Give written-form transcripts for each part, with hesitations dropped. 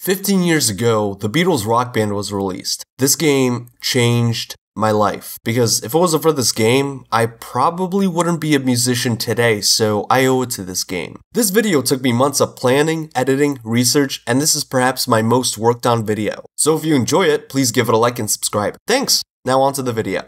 15 years ago, the Beatles Rock Band was released. This game changed my life, because if it wasn't for this game, I probably wouldn't be a musician today, so I owe it to this game. This video took me months of planning, editing, research, and this is perhaps my most worked on video. So if you enjoy it, please give it a like and subscribe. Thanks! Now on to the video.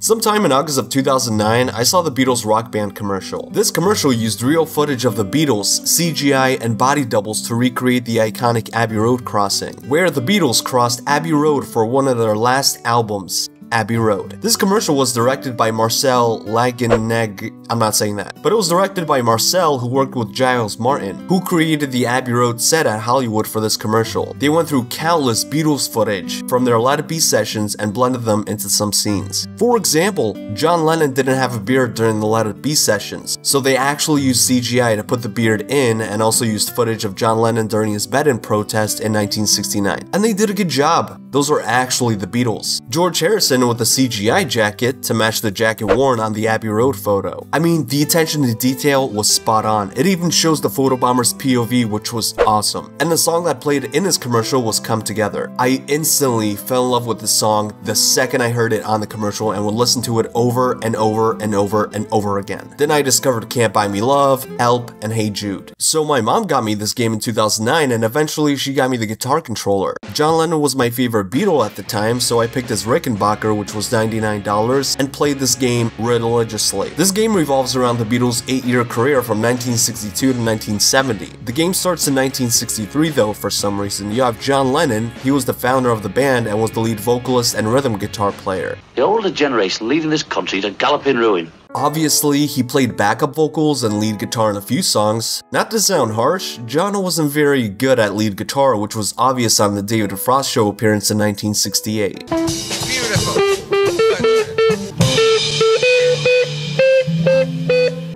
Sometime in August of 2009, I saw the Beatles Rock Band commercial. This commercial used real footage of the Beatles, CGI, and body doubles to recreate the iconic Abbey Road crossing, where the Beatles crossed Abbey Road for one of their last albums, Abbey Road. This commercial was directed by Marcel Lageneg, I'm not saying that, but it was directed by Marcel, who worked with Giles Martin, who created the Abbey Road set at Hollywood for this commercial. They went through countless Beatles footage from their Let It Be sessions and blended them into some scenes. For example, John Lennon didn't have a beard during the Let It Be sessions, so they actually used CGI to put the beard in, and also used footage of John Lennon during his bed-in protest in 1969. And they did a good job. Those are actually the Beatles. George Harrison with a CGI jacket to match the jacket worn on the Abbey Road photo. I mean, the attention to detail was spot on. It even shows the photobomber's POV, which was awesome. And the song that played in this commercial was Come Together. I instantly fell in love with the song the second I heard it on the commercial and would listen to it over and over and over and over again. Then I discovered Can't Buy Me Love, Help, and Hey Jude. So my mom got me this game in 2009, and eventually she got me the guitar controller. John Lennon was my favorite Beatle at the time, so I picked his Rickenbacker, which was $99, and played this game religiously. This game revolves around the Beatles' 8-year career from 1962 to 1970. The game starts in 1963 though, for some reason. You have John Lennon. He was the founder of the band and was the lead vocalist and rhythm guitar player. The older generation leading this country to galloping ruin. Obviously, he played backup vocals and lead guitar in a few songs. Not to sound harsh, John wasn't very good at lead guitar, which was obvious on the David Frost Show appearance in 1968. Beautiful.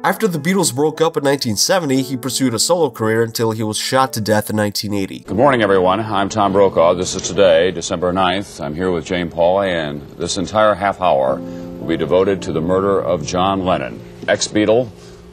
After the Beatles broke up in 1970, he pursued a solo career until he was shot to death in 1980. Good morning, everyone. I'm Tom Brokaw. This is today, December 9th. I'm here with Jane Pauley, and this entire half hour will be devoted to the murder of John Lennon, ex-Beatle,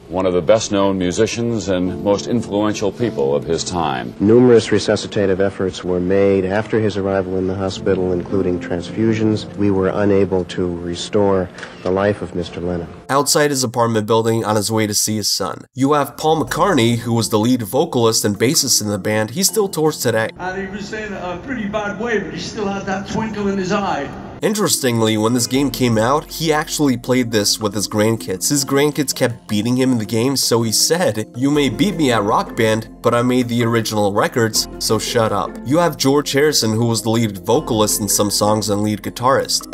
one of the best-known musicians and most influential people of his time. Numerous resuscitative efforts were made after his arrival in the hospital, including transfusions. We were unable to restore the life of Mr. Lennon. Outside his apartment building on his way to see his son, you have Paul McCartney, who was the lead vocalist and bassist in the band. He still tours today. And he was saying a pretty bad way, but he still had that twinkle in his eye. Interestingly, when this game came out, he actually played this with his grandkids. His grandkids kept beating him in the game, so he said, "You may beat me at Rock Band, but I made the original records, so shut up." You have George Harrison, who was the lead vocalist in some songs and lead guitarist.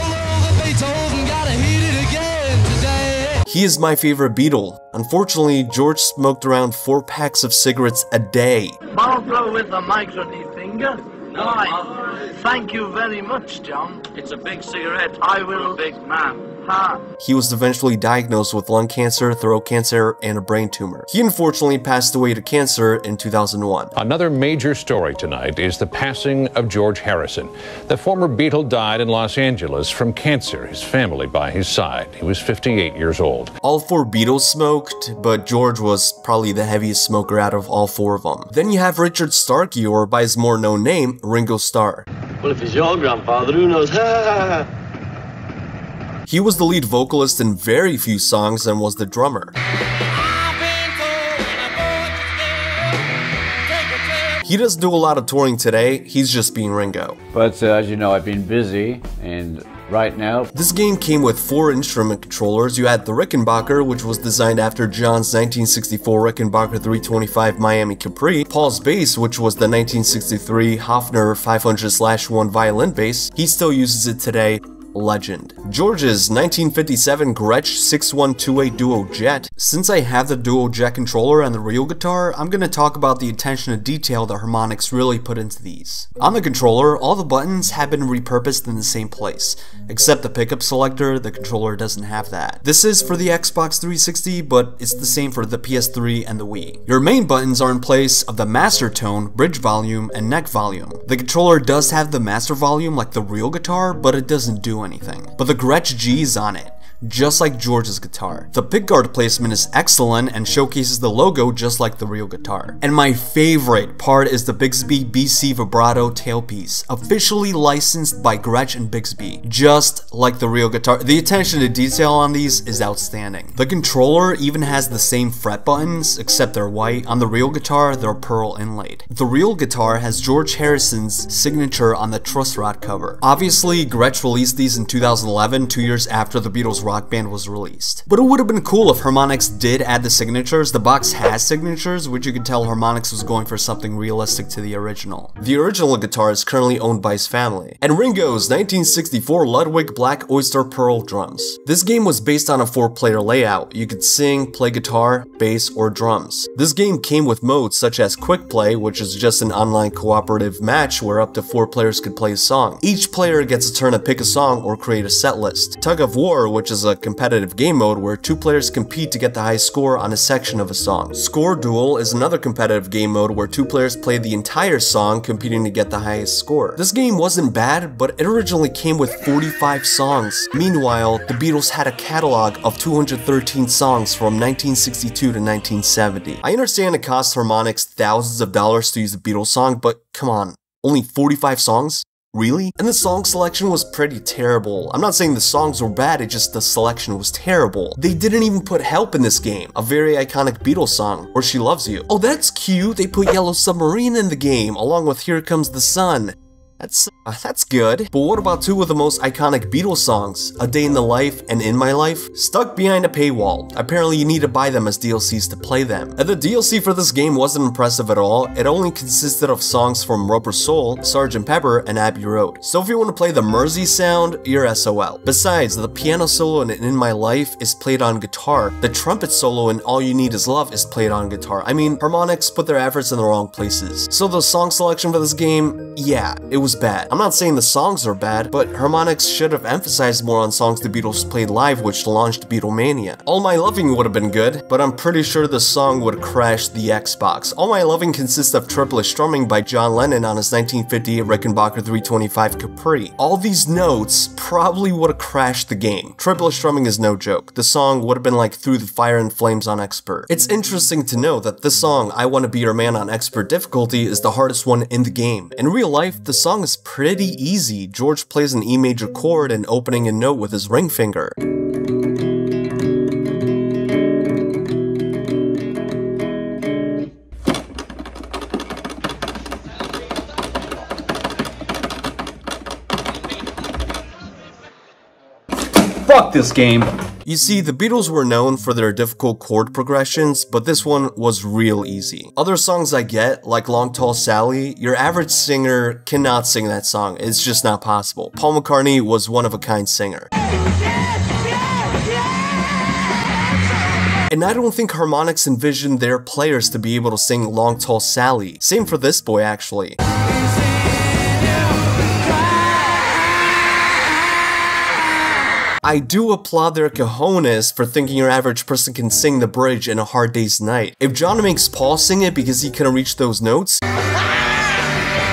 He is my favorite Beatle. Unfortunately, George smoked around 4 packs of cigarettes a day. Marlboro with the microphone finger. Right. Thank you very much, John. It's a big cigarette. I will. A big man. Ha. He was eventually diagnosed with lung cancer, throat cancer, and a brain tumor. He unfortunately passed away to cancer in 2001. Another major story tonight is the passing of George Harrison. The former Beatle died in Los Angeles from cancer, his family by his side. He was 58 years old. All 4 Beatles smoked, but George was probably the heaviest smoker out of all 4 of them. Then you have Richard Starkey, or by his more known name, Ringo Starr. Well, if he's your grandfather, who knows? He was the lead vocalist in very few songs and was the drummer. He doesn't do a lot of touring today, he's just being Ringo. But as you know, I've been busy, and right now... This game came with 4 instrument controllers. You had the Rickenbacker, which was designed after John's 1964 Rickenbacker 325 Miami Capri, Paul's bass, which was the 1963 Hofner 500/1 violin bass. He still uses it today. Legend. George's 1957 Gretsch 6128 Duo Jet. Since I have the Duo Jet controller and the real guitar, I'm going to talk about the attention to detail the harmonics really put into these. On the controller, all the buttons have been repurposed in the same place, except the pickup selector. The controller doesn't have that. This is for the Xbox 360, but it's the same for the PS3 and the Wii. Your main buttons are in place of the master tone, bridge volume, and neck volume. The controller does have the master volume like the real guitar, but it doesn't do anything. But the Gretsch G is on it. just like George's guitar. The pickguard placement is excellent and showcases the logo just like the real guitar. And my favorite part is the Bigsby BC vibrato tailpiece, officially licensed by Gretsch and Bigsby, just like the real guitar. The attention to detail on these is outstanding. The controller even has the same fret buttons, except they're white. On the real guitar, they're pearl inlaid. The real guitar has George Harrison's signature on the truss rod cover. Obviously, Gretsch released these in 2011, 2 years after the Beatles Rock Band was released. But it would have been cool if Harmonix did add the signatures. The box has signatures, which you could tell Harmonix was going for something realistic to the original. The original guitar is currently owned by his family. And Ringo's 1964 Ludwig Black Oyster Pearl drums. This game was based on a 4-player layout. You could sing, play guitar, bass, or drums. This game came with modes such as Quick Play, which is just an online cooperative match where up to 4 players could play a song. Each player gets a turn to pick a song or create a set list. Tug of War, which is a competitive game mode where 2 players compete to get the highest score on a section of a song. Score Duel is another competitive game mode where 2 players play the entire song competing to get the highest score. This game wasn't bad, but it originally came with 45 songs. Meanwhile, the Beatles had a catalog of 213 songs from 1962 to 1970. I understand it costs Harmonix thousands of dollars to use a Beatles song, but come on, only 45 songs? Really? And the song selection was pretty terrible. I'm not saying the songs were bad, it's just the selection was terrible. They didn't even put Help in this game, a very iconic Beatles song, or She Loves You. Oh, that's cute, they put Yellow Submarine in the game, along with Here Comes the Sun. That's good. But what about 2 of the most iconic Beatles songs, A Day in the Life and In My Life? Stuck behind a paywall. Apparently you need to buy them as DLCs to play them. And the DLC for this game wasn't impressive at all. It only consisted of songs from Rubber Soul, Sgt. Pepper, and Abbey Road. So if you want to play the Mersey sound, you're SOL. Besides, the piano solo in My Life is played on guitar. The trumpet solo in All You Need Is Love is played on guitar. I mean, Harmonix put their efforts in the wrong places. So the song selection for this game, yeah, it was bad. I'm not saying the songs are bad, but Harmonix should have emphasized more on songs the Beatles played live, which launched Beatlemania. All My Loving would have been good, but I'm pretty sure the song would have crashed the Xbox. All My Loving consists of triple strumming by John Lennon on his 1958 Rickenbacker 325 Capri. All these notes probably would have crashed the game. Triple strumming is no joke. The song would have been like Through the Fire and Flames on Expert. It's interesting to know that this song, I Want to Be Your Man on Expert difficulty, is the hardest one in the game. In real life, the song is pretty easy. George plays an E major chord and opening a note with his ring finger. Fuck this game. You see, the Beatles were known for their difficult chord progressions, but this one was real easy. Other songs I get, like Long Tall Sally, your average singer cannot sing that song. It's just not possible. Paul McCartney was one of a kind singer. And I don't think Harmonix envisioned their players to be able to sing Long Tall Sally. Same for this boy, actually. I do applaud their cojones for thinking your average person can sing the bridge in A Hard Day's Night. If John makes Paul sing it because he couldn't reach those notes,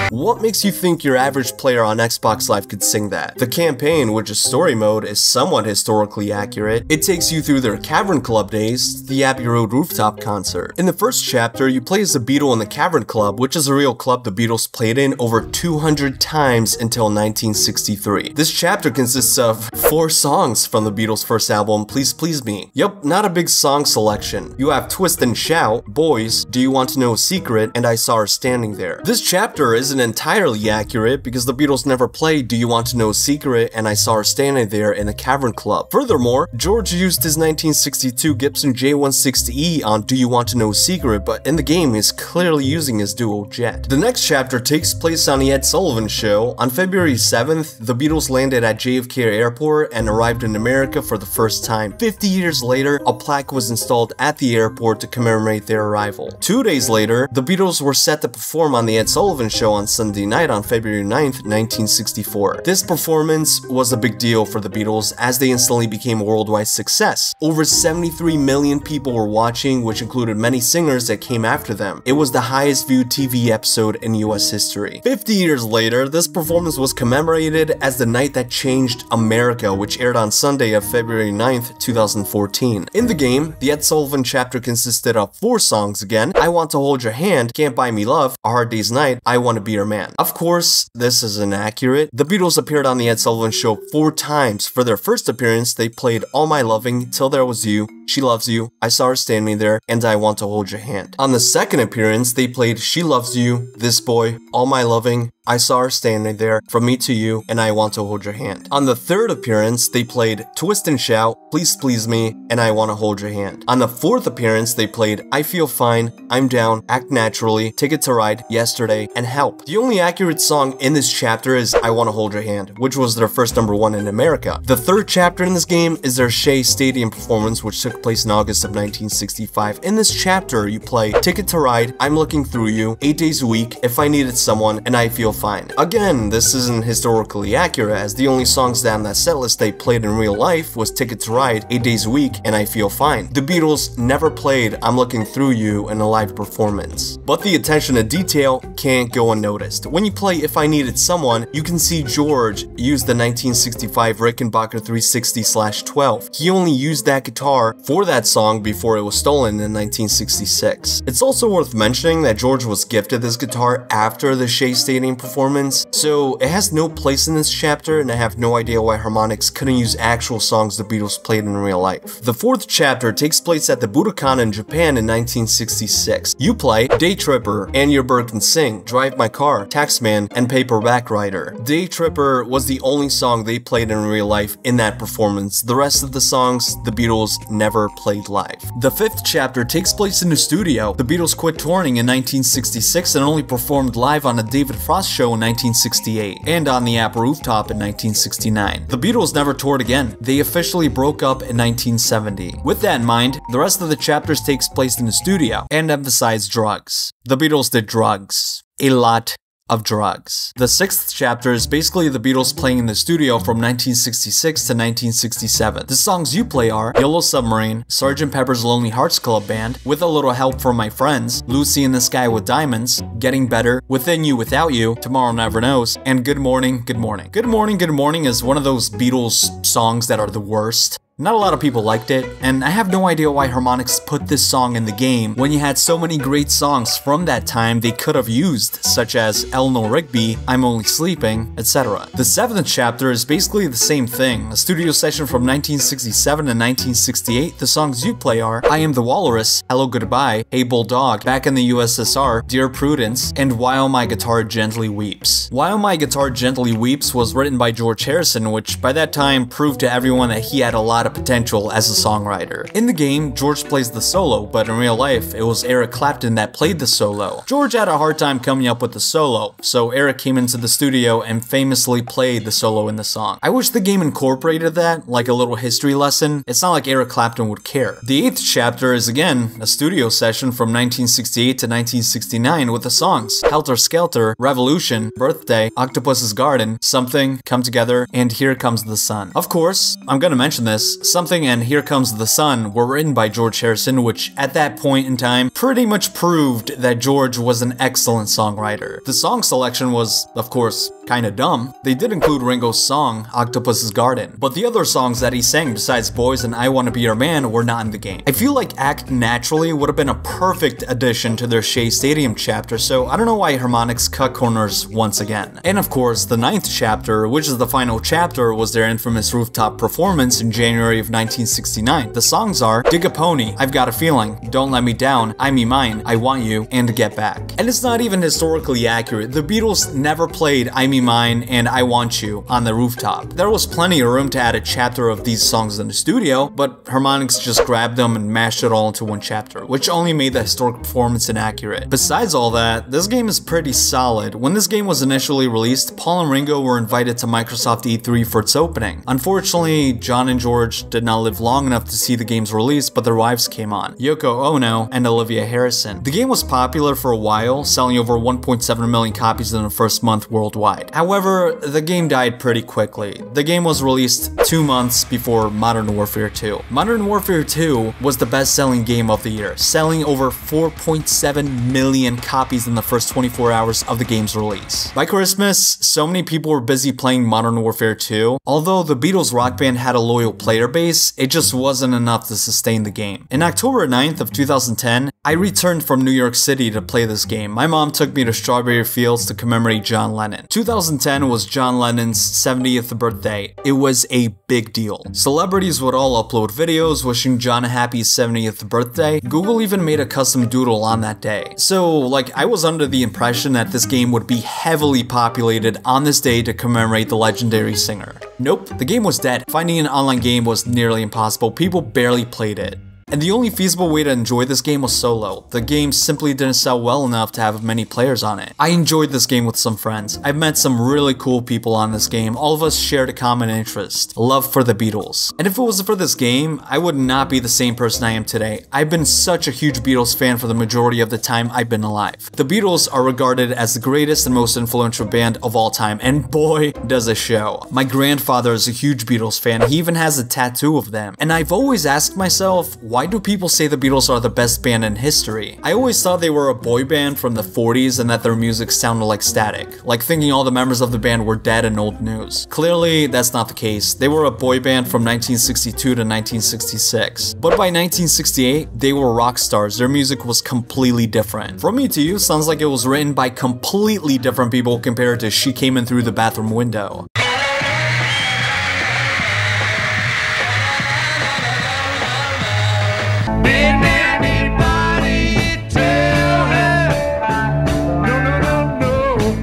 what makes you think your average player on Xbox Live could sing that? The campaign, which is story mode, is somewhat historically accurate. It takes you through their Cavern Club days to the Abbey Road rooftop concert. In the first chapter, you play as a Beatle in the Cavern Club, which is a real club the Beatles played in over 200 times until 1963. This chapter consists of 4 songs from the Beatles' first album, Please Please Me. Yup, not a big song selection. You have Twist and Shout, Boys, Do You Want to Know a Secret, and I Saw Her Standing There. This chapter isn't entirely accurate because the Beatles never played Do You Want to Know a Secret and I Saw Her Standing There in the Cavern Club. Furthermore, George used his 1962 Gibson J16E on Do You Want to Know a Secret, but in the game he's clearly using his dual jet. The next chapter takes place on the Ed Sullivan Show. On February 7th, the Beatles landed at JFK Airport and arrived in America for the first time. 50 years later, a plaque was installed at the airport to commemorate their arrival. 2 days later, the Beatles were set to perform on the Ed Sullivan Show on on Sunday night on February 9th, 1964. This performance was a big deal for the Beatles as they instantly became a worldwide success. Over 73 million people were watching, which included many singers that came after them. It was the highest viewed TV episode in US history. 50 years later, this performance was commemorated as the night that changed America, which aired on Sunday of February 9th, 2014. In the game, the Ed Sullivan chapter consisted of 4 songs again: I Want to Hold Your Hand, Can't Buy Me Love, A Hard Day's Night, I Want to Be Your Man. Of course, this is inaccurate. The Beatles appeared on the Ed Sullivan Show 4 times. For their first appearance, they played All My Loving, Till There Was You, She Loves You, I Saw Her Standing There, and I Want to Hold Your Hand. On the second appearance, they played She Loves You, This Boy, All My Loving, I Saw Her Standing There, From Me to You, and I Want to Hold Your Hand. On the third appearance, they played Twist and Shout, Please Please Me, and I Want to Hold Your Hand. On the fourth appearance, they played I Feel Fine, I'm Down, Act Naturally, Ticket to Ride, Yesterday, and Help. The only accurate song in this chapter is I Want to Hold Your Hand, which was their first #1 in America. The third chapter in this game is their Shea Stadium performance, which took place in August of 1965. In this chapter, you play Ticket to Ride, I'm Looking Through You, 8 Days a Week, If I Needed Someone, and I Feel Fine. Again, this isn't historically accurate, as the only songs down that setlist they played in real life was Ticket to Ride, 8 Days a Week, and I Feel Fine. The Beatles never played I'm Looking Through You in a live performance. But the attention to detail can't go unnoticed. When you play If I Needed Someone, you can see George use the 1965 Rickenbacker 360/12. He only used that guitar for that song before it was stolen in 1966. It's also worth mentioning that George was gifted this guitar after the Shea Stadium performance, so it has no place in this chapter, and I have no idea why Harmonix couldn't use actual songs the Beatles played in real life. The fourth chapter takes place at the Budokan in Japan in 1966. You play Day Tripper, and Your Bird Can Sing, Drive My Car, Taxman, and Paperback Writer. Day Tripper was the only song they played in real life in that performance. The rest of the songs the Beatles never played live. The fifth chapter takes place in the studio. The Beatles quit touring in 1966 and only performed live on the David Frost Show in 1968 and on the Apple Rooftop in 1969. The Beatles never toured again. They officially broke up in 1970. With that in mind, the rest of the chapters takes place in the studio and emphasize drugs. The Beatles did drugs. A lot of drugs. The sixth chapter is basically the Beatles playing in the studio from 1966 to 1967. The songs you play are Yellow Submarine, Sgt. Pepper's Lonely Hearts Club Band, With a Little Help from My Friends, Lucy in the Sky with Diamonds, Getting Better, Within You Without You, Tomorrow Never Knows, and Good Morning, Good Morning. Good Morning, Good Morning is one of those Beatles songs that are the worst. Not a lot of people liked it, and I have no idea why Harmonix put this song in the game when you had so many great songs from that time they could have used, such as Eleanor Rigby, I'm Only Sleeping, etc. The seventh chapter is basically the same thing. A studio session from 1967 to 1968. The songs you play are I Am the Walrus, Hello Goodbye, Hey Bulldog, Back in the USSR, Dear Prudence, and While My Guitar Gently Weeps. While My Guitar Gently Weeps was written by George Harrison, which by that time proved to everyone that he had a lot of potential as a songwriter. In the game, George plays the solo, but in real life, it was Eric Clapton that played the solo. George had a hard time coming up with the solo, so Eric came into the studio and famously played the solo in the song. I wish the game incorporated that, like a little history lesson. It's not like Eric Clapton would care. The eighth chapter is again a studio session from 1968 to 1969 with the songs Helter Skelter, Revolution, Birthday, Octopus's Garden, Something, Come Together, and Here Comes the Sun. Of course, I'm gonna mention this, Something and Here Comes the Sun were written by George Harrison, which at that point in time pretty much proved that George was an excellent songwriter. The song selection was, of course, kinda dumb. They did include Ringo's song, Octopus's Garden, but the other songs that he sang besides Boys and I Wanna Be Your Man were not in the game. I feel like Act Naturally would have been a perfect addition to their Shea Stadium chapter, so I don't know why Harmonix cut corners once again. And of course, the ninth chapter, which is the final chapter, was their infamous rooftop performance in January of 1969. The songs are Dig a Pony, I've Got a Feeling, Don't Let Me Down, I Me Mine, I Want You, and Get Back. And it's not even historically accurate. The Beatles never played I Me Mine and I Want You on the rooftop. There was plenty of room to add a chapter of these songs in the studio, but Harmonix just grabbed them and mashed it all into one chapter, which only made the historic performance inaccurate. Besides all that, this game is pretty solid. When this game was initially released, Paul and Ringo were invited to Microsoft E3 for its opening. Unfortunately, John and George George did not live long enough to see the game's release, but their wives came on, Yoko Ono and Olivia Harrison. The game was popular for a while, selling over 1.7 million copies in the first month worldwide. However, the game died pretty quickly. The game was released 2 months before Modern Warfare 2. Modern Warfare 2 was the best-selling game of the year, selling over 4.7 million copies in the first 24 hours of the game's release. By Christmas, so many people were busy playing Modern Warfare 2. Although the Beatles Rock Band had a loyal player base, it just wasn't enough to sustain the game. In October 9th of 2010, I returned from New York City to play this game. My mom took me to Strawberry Fields to commemorate John Lennon. 2010 was John Lennon's 70th birthday. It was a big deal. Celebrities would all upload videos wishing John a happy 70th birthday. Google even made a custom doodle on that day. So, like, I was under the impression that this game would be heavily populated on this day to commemorate the legendary singer. Nope, the game was dead. Finding an online game was nearly impossible. People barely played it. And the only feasible way to enjoy this game was solo. The game simply didn't sell well enough to have many players on it. I enjoyed this game with some friends. I've met some really cool people on this game. All of us shared a common interest, love for the Beatles. And if it wasn't for this game, I would not be the same person I am today. I've been such a huge Beatles fan for the majority of the time I've been alive. The Beatles are regarded as the greatest and most influential band of all time, and boy, does it show. My grandfather is a huge Beatles fan. He even has a tattoo of them. And I've always asked myself, why do people say the Beatles are the best band in history? I always thought they were a boy band from the 40s and that their music sounded like static, like thinking all the members of the band were dead and old news. Clearly, that's not the case. They were a boy band from 1962 to 1966. But by 1968, they were rock stars. Their music was completely different. From Me to You sounds like it was written by completely different people compared to She Came In Through the Bathroom Window.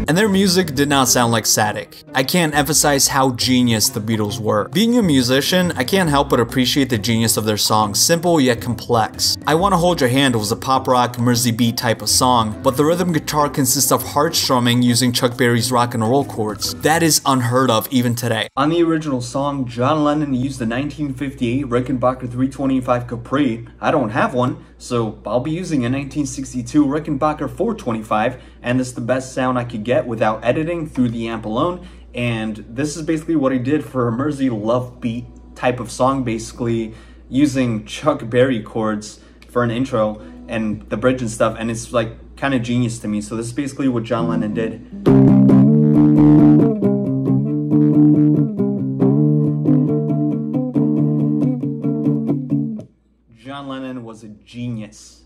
And their music did not sound like static. I can't emphasize how genius the Beatles were. Being a musician, I can't help but appreciate the genius of their songs, simple yet complex. I Wanna Hold Your Hand was a pop rock, Mersey beat type of song, but the rhythm guitar consists of hard strumming using Chuck Berry's rock and roll chords. That is unheard of even today. On the original song, John Lennon used the 1958 Rickenbacker 325 Capri. I don't have one, so I'll be using a 1962 Rickenbacker 425, and it's the best sound I could get without editing through the amp alone. And this is basically what he did for a Mersey love beat type of song, basically using Chuck Berry chords for an intro and the bridge and stuff, and it's like kind of genius to me. So this is basically what John Lennon did. John Lennon was a genius.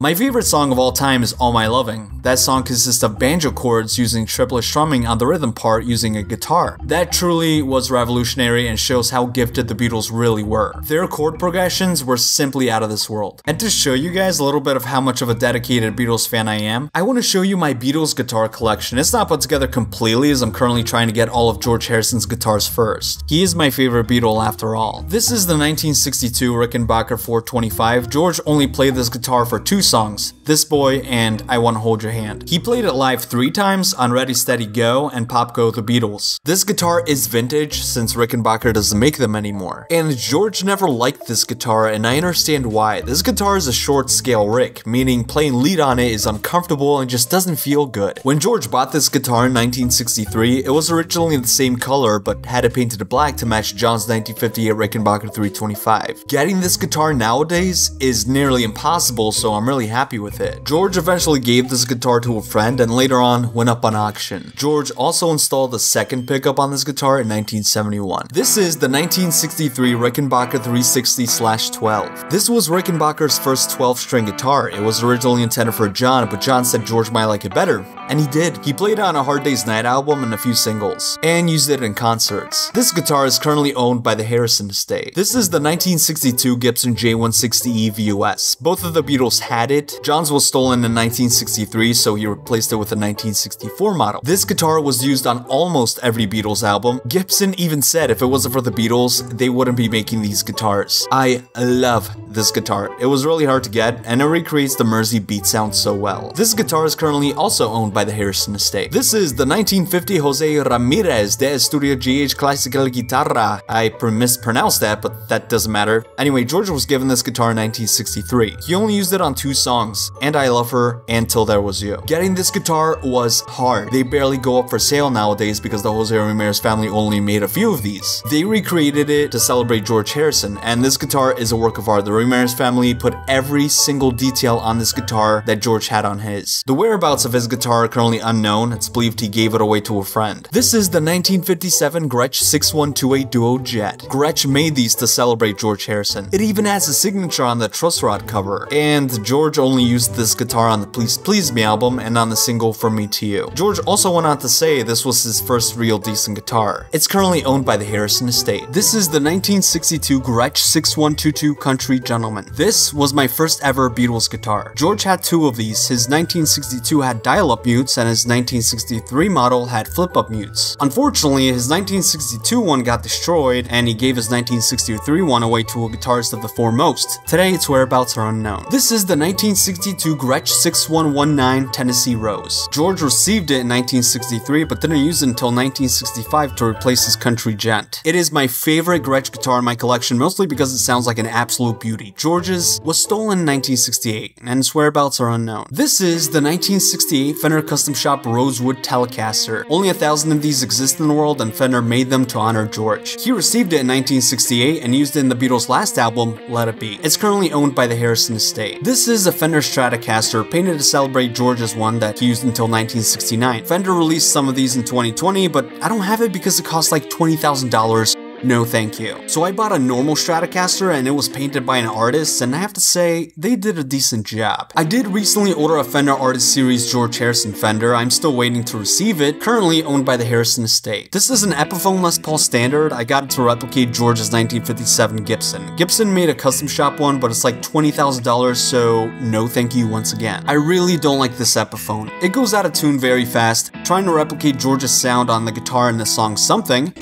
My favorite song of all time is All My Loving. That song consists of banjo chords using triplet strumming on the rhythm part using a guitar. That truly was revolutionary and shows how gifted the Beatles really were. Their chord progressions were simply out of this world. And to show you guys a little bit of how much of a dedicated Beatles fan I am, I want to show you my Beatles guitar collection. It's not put together completely as I'm currently trying to get all of George Harrison's guitars first. He is my favorite Beatle after all. This is the 1962 Rickenbacker 425. George only played this guitar for 2 songs, This Boy and I Wanna Hold Your Hand. He played it live 3 times on Ready Steady Go and Pop Go the Beatles. This guitar is vintage since Rickenbacker doesn't make them anymore. And George never liked this guitar, and I understand why. This guitar is a short scale Rick, meaning playing lead on it is uncomfortable and just doesn't feel good. When George bought this guitar in 1963, it was originally the same color but had it painted black to match John's 1958 Rickenbacker 325. Getting this guitar nowadays is nearly impossible, so I'm really happy with it. George eventually gave this guitar to a friend and later on went up on auction. George also installed a second pickup on this guitar in 1971. This is the 1963 Rickenbacker 360/12. This was Rickenbacker's first 12-string guitar. It was originally intended for John, but John said George might like it better. And he did. He played it on a Hard Day's Night album and a few singles, and used it in concerts. This guitar is currently owned by the Harrison estate. This is the 1962 Gibson J160E VUS. Both of the Beatles had it. John's was stolen in 1963, so he replaced it with a 1964 model. This guitar was used on almost every Beatles album. Gibson even said if it wasn't for the Beatles, they wouldn't be making these guitars. I love this guitar. It was really hard to get, and it recreates the Mersey beat sound so well. This guitar is currently also owned by by the Harrison estate. This is the 1950 Jose Ramirez de Estudio GH Classical Guitarra. I mispronounced that, but that doesn't matter. Anyway, George was given this guitar in 1963. He only used it on 2 songs, And I Love Her and Till There Was You. Getting this guitar was hard. They barely go up for sale nowadays because the Jose Ramirez family only made a few of these. They recreated it to celebrate George Harrison, and this guitar is a work of art. The Ramirez family put every single detail on this guitar that George had on his. The whereabouts of his guitar are currently unknown. It's believed he gave it away to a friend. This is the 1957 Gretsch 6128 Duo Jet. Gretsch made these to celebrate George Harrison. It even has a signature on the truss rod cover, and George only used this guitar on the Please Please Me album and on the single From Me to You. George also went on to say this was his first real decent guitar. It's currently owned by the Harrison estate. This is the 1962 Gretsch 6122 Country Gentleman. This was my first ever Beatles guitar. George had 2 of these. His 1962 had dial-up mutes and his 1963 model had flip-up mutes. Unfortunately, his 1962 one got destroyed and he gave his 1963 one away to a guitarist of the foremost. Today, its whereabouts are unknown. This is the 1962 Gretsch 6119 Tennessee Rose. George received it in 1963 but didn't use it until 1965 to replace his Country Gent. It is my favorite Gretsch guitar in my collection, mostly because it sounds like an absolute beauty. George's was stolen in 1968 and its whereabouts are unknown. This is the 1968 Fender Custom Shop Rosewood Telecaster. Only 1,000 of these exist in the world and Fender made them to honor George. He received it in 1968 and used it in the Beatles' last album, Let It Be. It's currently owned by the Harrison estate. This is a Fender Stratocaster painted to celebrate George's one that he used until 1969. Fender released some of these in 2020, but I don't have it because it costs like $20,000. No thank you. So I bought a normal Stratocaster and it was painted by an artist, and I have to say, they did a decent job. I did recently order a Fender Artist Series George Harrison Fender. I'm still waiting to receive it, currently owned by the Harrison estate. This is an Epiphone Les Paul Standard. I got it to replicate George's 1957 Gibson. Gibson made a custom shop one, but it's like $20,000, so no thank you once again. I really don't like this Epiphone. It goes out of tune very fast. Trying to replicate George's sound on the guitar in the song Something.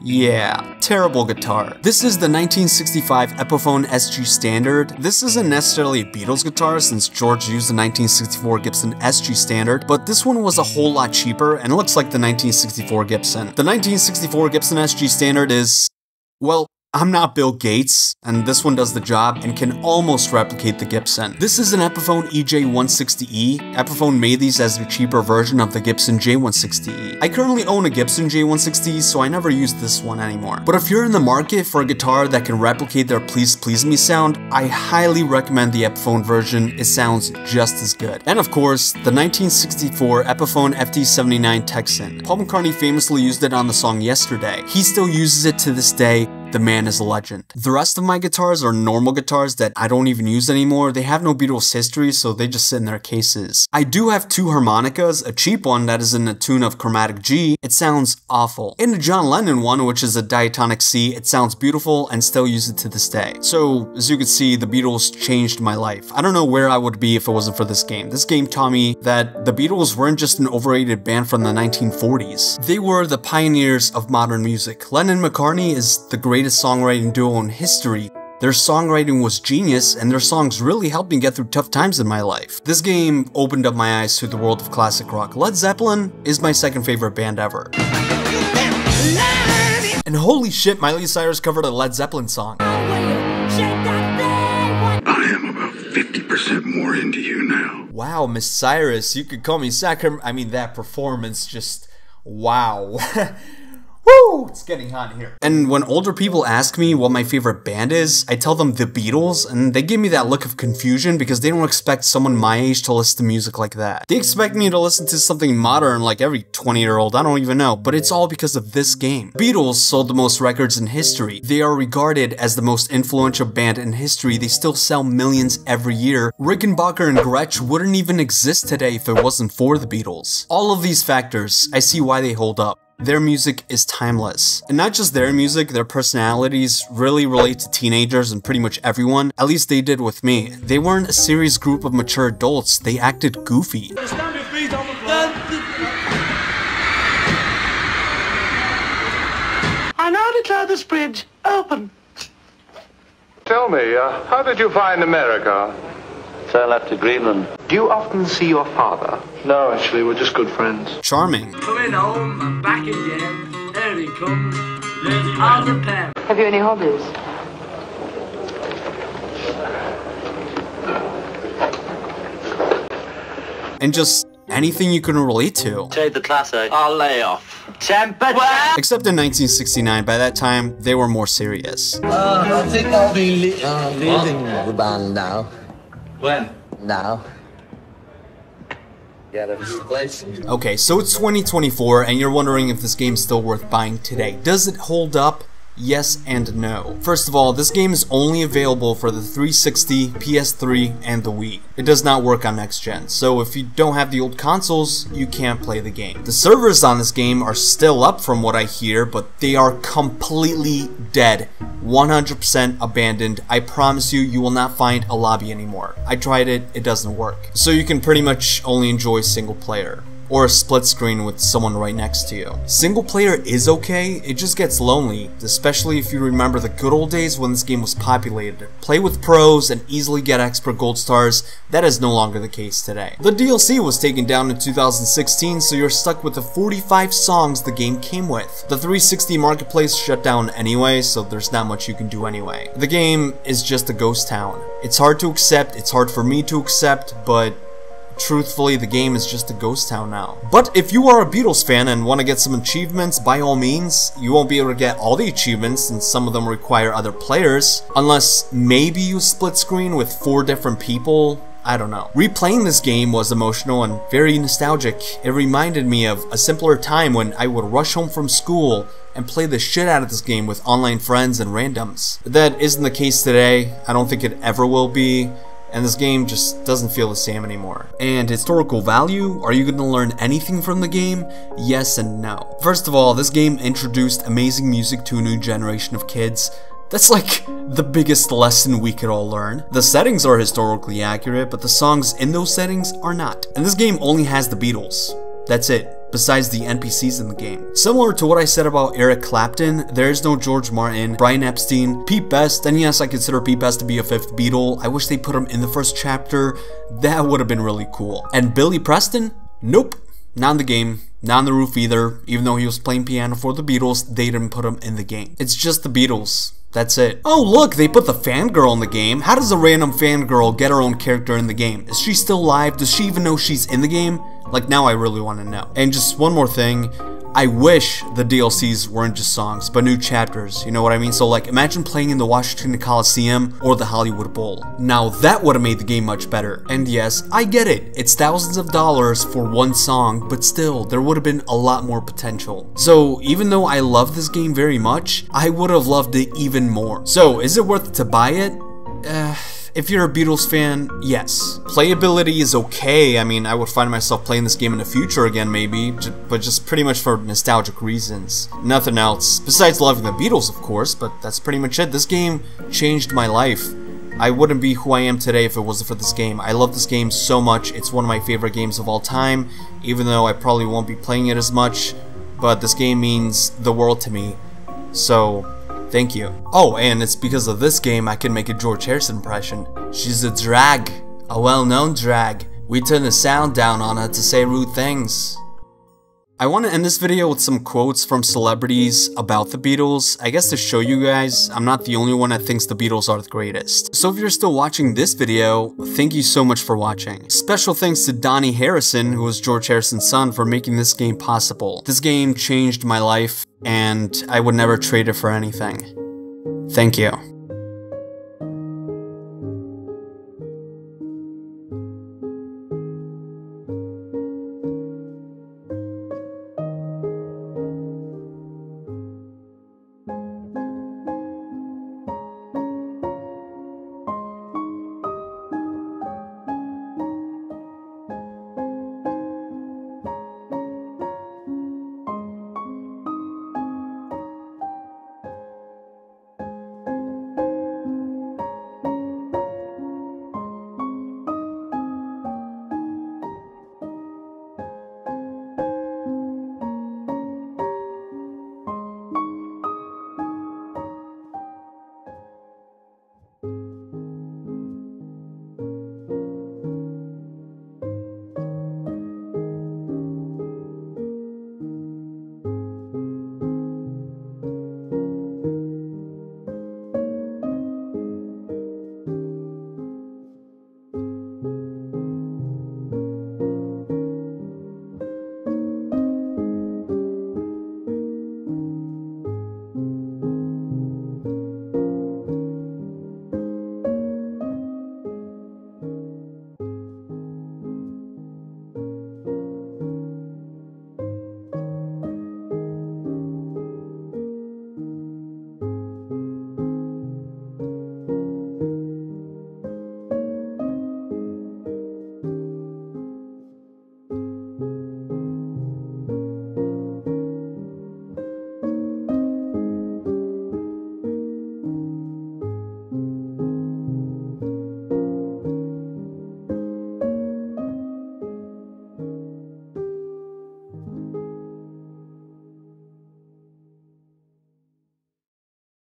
Yeah, terrible guitar. This is the 1965 Epiphone SG Standard. This isn't necessarily a Beatles guitar since George used the 1964 Gibson SG Standard, but this one was a whole lot cheaper and looks like the 1964 Gibson. The 1964 Gibson SG Standard is, well, I'm not Bill Gates, and this one does the job and can almost replicate the Gibson. This is an Epiphone EJ160E. Epiphone made these as a cheaper version of the Gibson J160E. I currently own a Gibson J160E, so I never use this one anymore. But if you're in the market for a guitar that can replicate their Please Please Me sound, I highly recommend the Epiphone version. It sounds just as good. And of course, the 1964 Epiphone FT79 Texan. Paul McCartney famously used it on the song Yesterday. He still uses it to this day. The man is a legend. The rest of my guitars are normal guitars that I don't even use anymore. They have no Beatles history, so they just sit in their cases. I do have 2 harmonicas, a cheap one that is in the tune of Chromatic G. It sounds awful. And a John Lennon one, which is a diatonic C. It sounds beautiful and still use it to this day. So, as you can see, the Beatles changed my life. I don't know where I would be if it wasn't for this game. This game taught me that the Beatles weren't just an overrated band from the 1940s. They were the pioneers of modern music. Lennon and McCartney is the greatest songwriting duo in history. Their songwriting was genius, and their songs really helped me get through tough times in my life. This game opened up my eyes to the world of classic rock. Led Zeppelin is my second favorite band ever. And holy shit, Miley Cyrus covered a Led Zeppelin song. I am about 50% more into you now. Wow, Miss Cyrus, you could call me I mean, that performance just, wow. Woo! It's getting hot here. And when older people ask me what my favorite band is, I tell them the Beatles, and they give me that look of confusion because they don't expect someone my age to listen to music like that. They expect me to listen to something modern like every 20-year-old, I don't even know, but it's all because of this game. Beatles sold the most records in history. They are regarded as the most influential band in history. They still sell millions every year. Rickenbacker and Gretsch wouldn't even exist today if it wasn't for the Beatles. All of these factors, I see why they hold up. Their music is timeless. And not just their music, their personalities really relate to teenagers and pretty much everyone. At least they did with me. They weren't a serious group of mature adults, they acted goofy. I now declare this bridge open. Tell me, how did you find America? So I left to Greenland. Do you often see your father? No, actually, we're just good friends. Charming. Coming home and back again. There he comes. Out the pen. Have you any hobbies? And just anything you can relate to. Take the class out. I'll lay off. Temperature! Except in 1969, by that time, they were more serious. I think I'll be leaving the band now. When? Now. Yeah, that's the place. Okay, so it's 2024, and you're wondering if this game's still worth buying today. Does it hold up? Yes and no. First of all, this game is only available for the 360, PS3, and the Wii. It does not work on next gen, so if you don't have the old consoles, you can't play the game. The servers on this game are still up from what I hear, but they are completely dead. 100% abandoned. I promise you, you will not find a lobby anymore. I tried it, it doesn't work. So you can pretty much only enjoy single player, or a split screen with someone right next to you. Single player is okay, it just gets lonely, especially if you remember the good old days when this game was populated. Play with pros and easily get expert gold stars. That is no longer the case today. The DLC was taken down in 2016, so you're stuck with the 45 songs the game came with. The 360 marketplace shut down anyway, so there's not much you can do anyway. The game is just a ghost town. It's hard to accept, it's hard for me to accept, but truthfully, the game is just a ghost town now. But if you are a Beatles fan and want to get some achievements, by all means, you won't be able to get all the achievements since some of them require other players, unless maybe you split screen with 4 different people. I don't know. Replaying this game was emotional and very nostalgic. It reminded me of a simpler time when I would rush home from school and play the shit out of this game with online friends and randoms. That isn't the case today. I don't think it ever will be. And this game just doesn't feel the same anymore. And historical value? Are you going to learn anything from the game? Yes and no. First of all, this game introduced amazing music to a new generation of kids. That's like the biggest lesson we could all learn. The settings are historically accurate, but the songs in those settings are not. And this game only has the Beatles. That's it, besides the NPCs in the game. Similar to what I said about Eric Clapton, there is no George Martin, Brian Epstein, Pete Best, and yes, I consider Pete Best to be a 5th Beatle. I wish they put him in the first chapter. That would have been really cool. And Billy Preston? Nope. Not in the game. Not on the roof either. Even though he was playing piano for the Beatles, they didn't put him in the game. It's just the Beatles. That's it. Oh look, they put the fangirl in the game. How does a random fangirl get her own character in the game? Is she still alive? Does she even know she's in the game? Like, now I really want to know. And just one more thing, I wish the DLCs weren't just songs, but new chapters, you know what I mean? So like, imagine playing in the Washington Coliseum or the Hollywood Bowl. Now that would have made the game much better. And yes, I get it, it's thousands of dollars for one song, but still, there would have been a lot more potential. So even though I love this game very much, I would have loved it even more. So is it worth it to buy it? If you're a Beatles fan, yes. Playability is okay. I mean, I would find myself playing this game in the future again, maybe, but just pretty much for nostalgic reasons. Nothing else. Besides loving the Beatles, of course, but that's pretty much it. This game changed my life. I wouldn't be who I am today if it wasn't for this game. I love this game so much. It's one of my favorite games of all time, even though I probably won't be playing it as much, but this game means the world to me. So, thank you. Oh, and it's because of this game I can make a George Harrison impression. She's a drag. A well-known drag. We turn the sound down on her to say rude things. I want to end this video with some quotes from celebrities about the Beatles. I guess to show you guys, I'm not the only one that thinks the Beatles are the greatest. So if you're still watching this video, thank you so much for watching. Special thanks to Donnie Harrison, who was George Harrison's son, for making this game possible. This game changed my life, and I would never trade it for anything. Thank you.